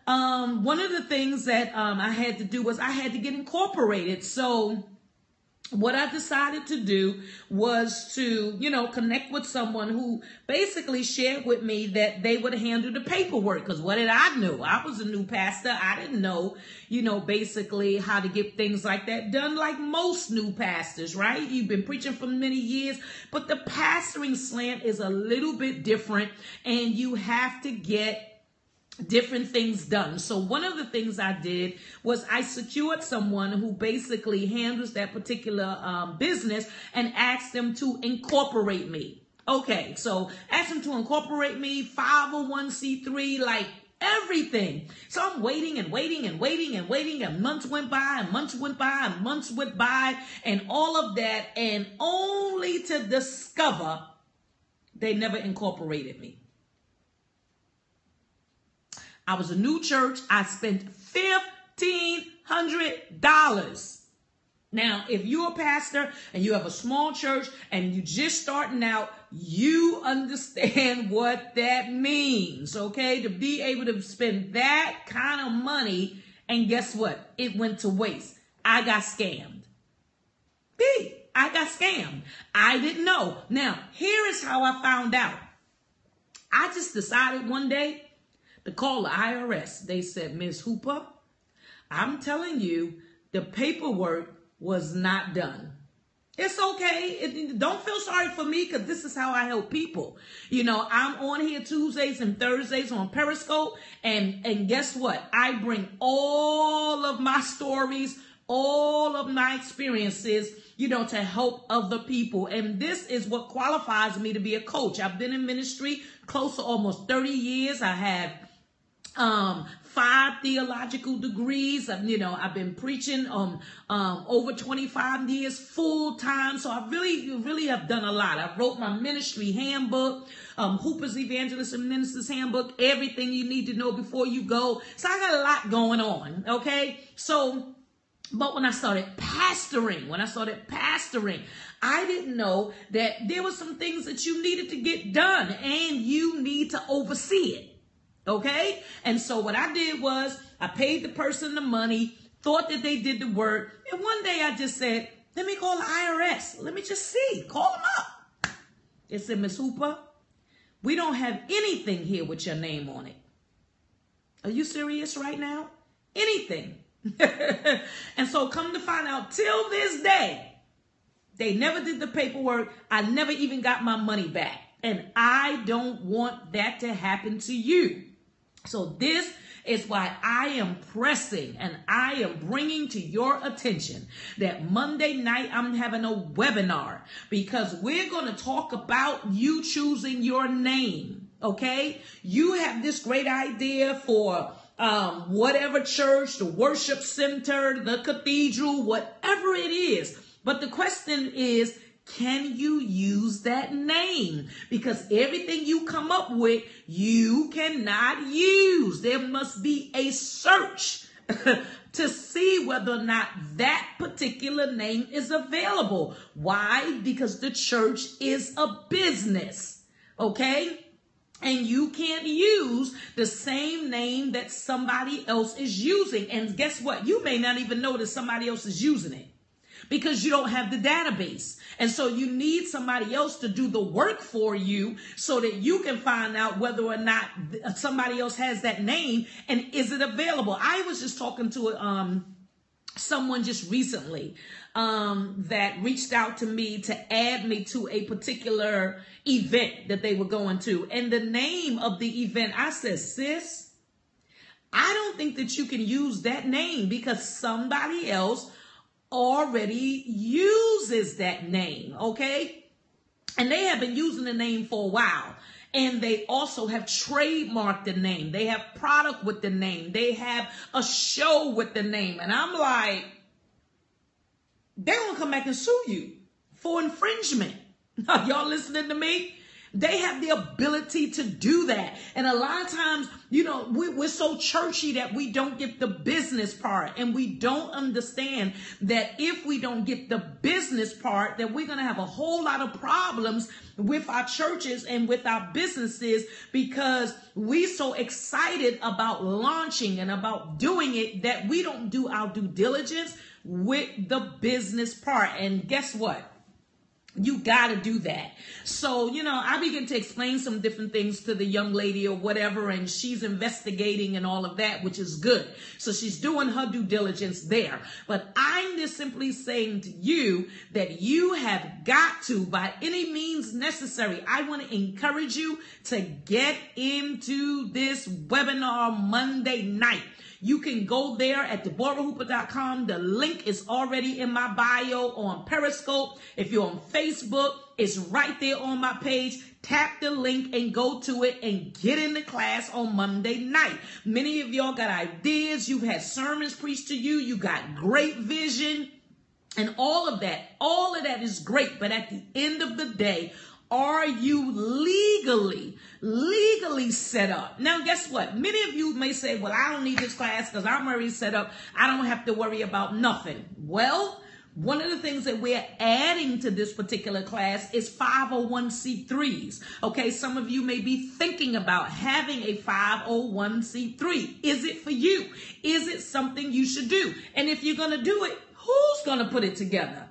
one of the things that I had to do was I had to get incorporated. So what I decided to do was to, connect with someone who basically shared with me that they would handle the paperwork. Because what did I know? I was a new pastor. I didn't know, basically how to get things like that done, like most new pastors, right? You've been preaching for many years, but the pastoring slant is a little bit different, and you have to get different things done. So one of the things I did was I secured someone who basically handles that particular business and asked them to incorporate me. Okay, so asked them to incorporate me, 501c3, like everything. So I'm waiting and waiting and waiting and waiting, and months went by and months went by and months went by and all of that, and only to discover they never incorporated me. I was a new church. I spent $1,500. Now, if you're a pastor and you have a small church and you're just starting out, you understand what that means, okay? To be able to spend that kind of money, and guess what? It went to waste. I got scammed. I got scammed. I didn't know. Now, here is how I found out. I just decided one day to call the IRS. They said, Ms. Hooper, I'm telling you, the paperwork was not done. It's okay. Don't feel sorry for me, because this is how I help people. I'm on here Tuesdays and Thursdays on Periscope. And guess what? I bring all of my stories, all of my experiences, to help other people. And this is what qualifies me to be a coach. I've been in ministry close to almost 30 years. I have 5 theological degrees. I've been preaching over 25 years full time. So I really have done a lot. I wrote my ministry handbook, Hooper's Evangelist and Ministers Handbook, everything you need to know before you go. So I got a lot going on. Okay. So, but when I started pastoring, I didn't know that there were some things that you needed to get done, and you need to oversee it. Okay. And so what I did was I paid the person the money, thought that they did the work. And one day I just said, let me call the IRS. Let me just see, call them up. They said, Ms. Hooper, we don't have anything here with your name on it. Are you serious right now? Anything. And so come to find out, till this day, they never did the paperwork. I never even got my money back. And I don't want that to happen to you. So this is why I am pressing and I am bringing to your attention that Monday night I'm having a webinar, because we're going to talk about you choosing your name. Okay. You have this great idea for whatever church, the worship center, the cathedral, whatever it is. But the question is, can you use that name? Because everything you come up with, you cannot use. There must be a search to see whether or not that particular name is available. Why? Because the church is a business. Okay? And you can't use the same name that somebody else is using. And guess what? You may not even know that somebody else is using it, because you don't have the database. And so you need somebody else to do the work for you so that you can find out whether or not somebody else has that name and is it available. I was just talking to someone just recently that reached out to me to add me to a particular event that they were going to. And the name of the event, I said, sis, I don't think that you can use that name, because somebody else already uses that name. Okay. And they have been using the name for a while. And they also have trademarked the name. They have product with the name. They have a show with the name. And I'm like, they're going to come back and sue you for infringement. Y'all listening to me? They have the ability to do that. And a lot of times, you know, we're so churchy that we don't get the business part. And we don't understand that if we don't get the business part, that we're going to have a whole lot of problems with our churches and with our businesses, because we're so excited about launching and about doing it that we don't do our due diligence with the business part. And guess what? You got to do that. So, you know, I begin to explain some different things to the young lady or whatever, and she's investigating and all of that, which is good. So she's doing her due diligence there. But I'm just simply saying to you that you have got to, by any means necessary, I want to encourage you to get into this webinar Monday night. You can go there at DeboraHooper.com. The link is already in my bio on Periscope. If you're on Facebook, it's right there on my page. Tap the link and go to it and get in the class on Monday night. Many of y'all got ideas. You've had sermons preached to you. You got great vision and all of that. All of that is great. But at the end of the day, are you legally set up? Now, guess what? Many of you may say, well, I don't need this class because I'm already set up. I don't have to worry about nothing. Well, one of the things that we're adding to this particular class is 501c3s. Okay, some of you may be thinking about having a 501c3. Is it for you? Is it something you should do? And if you're going to do it, who's going to put it together?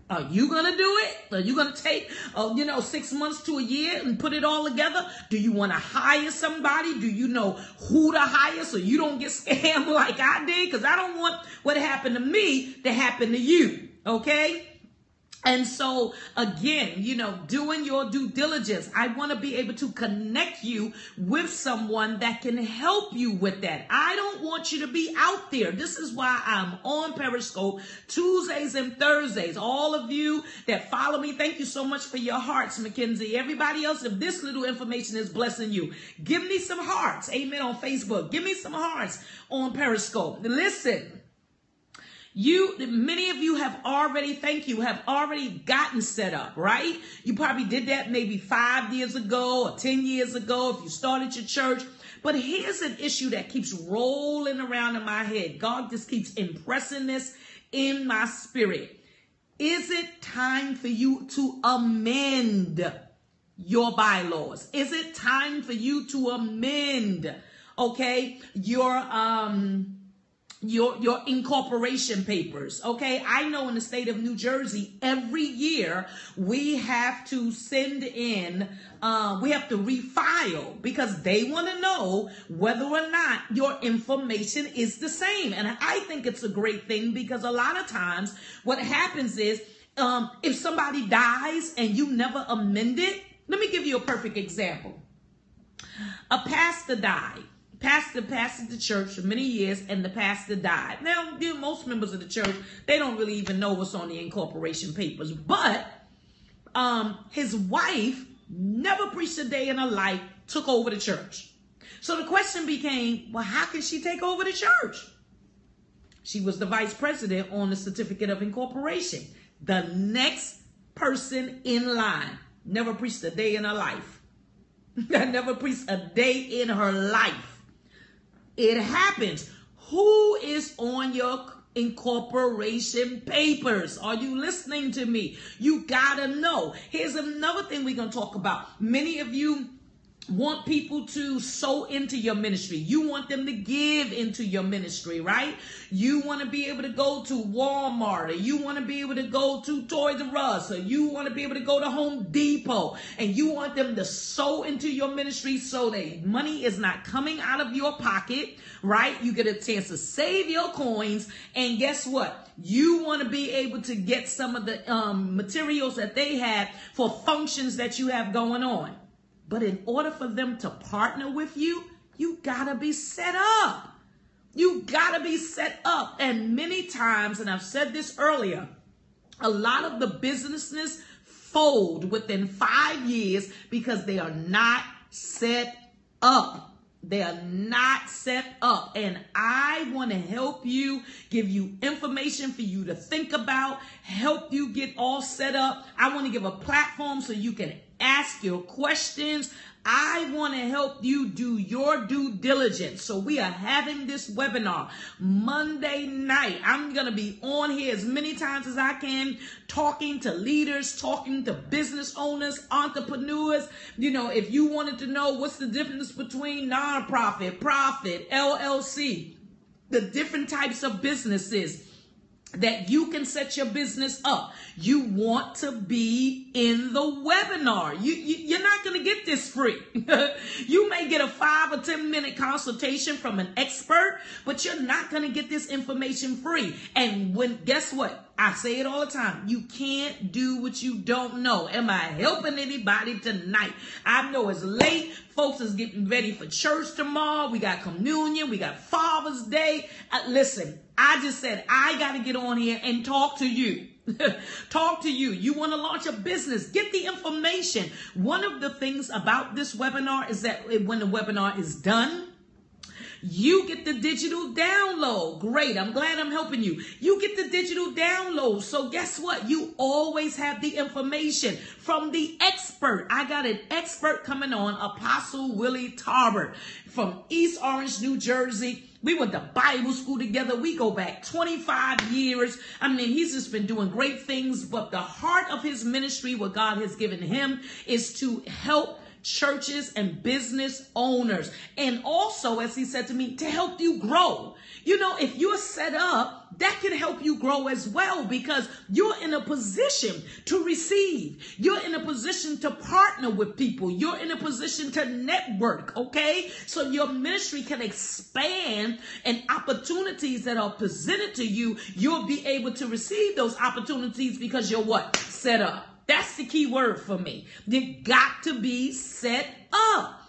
Are you going to do it? Are you going to take, 6 months to a year and put it all together? Do you want to hire somebody? Do you know who to hire so you don't get scammed like I did? Because I don't want what happened to me to happen to you. Okay? And so, again, doing your due diligence, I want to be able to connect you with someone that can help you with that. I don't want you to be out there. This is why I'm on Periscope Tuesdays and Thursdays. All of you that follow me, thank you so much for your hearts, Mackenzie. Everybody else, if this little information is blessing you, give me some hearts. Amen. On Facebook. Give me some hearts on Periscope. Listen. Many of you have already gotten set up, right? You probably did that maybe 5 years ago or 10 years ago if you started your church. But here's an issue that keeps rolling around in my head. God just keeps impressing this in my spirit. Is it time for you to amend your bylaws? Is it time for you to amend, okay, your incorporation papers? Okay, I know in the state of New Jersey, every year we have to send in, we have to refile because they want to know whether or not your information is the same. And I think it's a great thing because a lot of times what happens is if somebody dies and you never amend it, let me give you a perfect example. A pastor died. Pastor pastored the church for many years, and the pastor died. Now, most members of the church, they don't really even know what's on the incorporation papers. But his wife never preached a day in her life, took over the church. So the question became, well, how can she take over the church? She was the vice president on the certificate of incorporation. The next person in line never preached a day in her life. Never preached a day in her life. It happens. Who is on your incorporation papers? Are you listening to me? You gotta know. Here's another thing we're gonna talk about. Many of you want people to sow into your ministry. You want them to give into your ministry, right? You want to be able to go to Walmart, or you want to be able to go to Toys R Us, or you want to be able to go to Home Depot, and you want them to sow into your ministry so that money is not coming out of your pocket, right? You get a chance to save your coins, and guess what? You want to be able to get some of the materials that they have for functions that you have going on. But in order for them to partner with you, you gotta be set up. You gotta be set up. And many times, and I've said this earlier, a lot of the businesses fold within 5 years because they are not set up. They are not set up. And I want to help you, give you information for you to think about, help you get all set up. I want to give a platform so you can ask your questions. I want to help you do your due diligence. So we are having this webinar Monday night. I'm going to be on here as many times as I can, talking to leaders, talking to business owners, entrepreneurs. You know, if you wanted to know what's the difference between nonprofit, profit, LLC, the different types of businesses that you can set your business up. You want to be in the webinar. You're not going to get this free. You may get a 5 or 10 minute consultation from an expert, but you're not going to get this information free. And guess what? I say it all the time. You can't do what you don't know. Am I helping anybody tonight? I know it's late. Folks is getting ready for church tomorrow. We got communion. We got Father's Day. Listen, I just said I got to get on here and talk to you. Talk to you. You want to launch a business, get the information. One of the things about this webinar is that when the webinar is done, you get the digital download. Great. I'm glad I'm helping you. You get the digital download. So guess what? You always have the information from the expert. I got an expert coming on, Apostle Willie Tarbert from East Orange, New Jersey. We went to Bible school together. We go back 25 years. I mean, he's just been doing great things, but the heart of his ministry, what God has given him, is to help churches and business owners. And also, as he said to me, to help you grow. You know, if you're set up, that can help you grow as well, because you're in a position to receive. You're in a position to partner with people. You're in a position to network, okay? So your ministry can expand, and opportunities that are presented to you, you'll be able to receive those opportunities because you're what? Set up. That's the key word for me. You got to be set up.